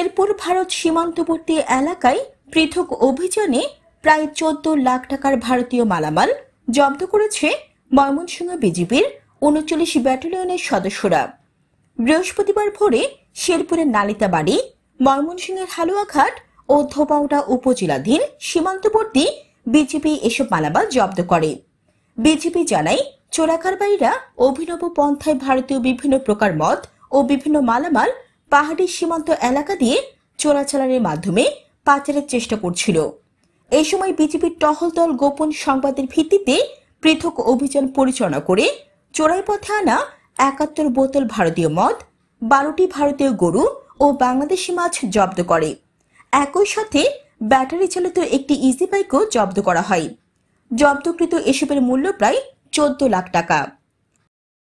শেরপুর ভারত সীমান্তবর্তী এলাকায় পৃথক অভিযানে প্রায় 14 লাখ টাকার ভারতীয় মালামাল জব্দ করেছে ময়মনসিংহ বিজিবির ৩৯ ব্যাটালিয়নের সদস্যরা। বৃহস্পতিবার ভোরে শেরপুরের নালিতাবাড়ি, ময়মনসিংহের হালুয়াঘাট ও ধোপাউড়া উপজেলাধীন সীমান্তবর্তী বিজিবি এসব মালামাল জব্দ করে। বিজিবি জানায়, চোরাকারবারীরা অভিনব পন্থায় ভারতীয় বিভিন্ন প্রকার মদ ও বিভিন্ন মালামাল পাহাড়ি সীমান্ত এলাকা দিয়ে চোরাচালানের মাধ্যমে পাচারের চেষ্টা করছিল। এই সময় বিজিবির টহল দল গোপন সংবাদের ভিত্তিতে পৃথক অভিযান পরিচালনা করে চোরাই পথে আনা ৭১ বোতল ভারতীয় মদ, ১২টি ভারতীয় গরু ও বাংলাদেশি মাছ জব্দ করে। একই সাথে ব্যাটারি চালিত একটি ইজি বাইকও জব্দ করা হয়। জব্দকৃত এসবের মূল্য প্রায় 14 লাখ টাকা।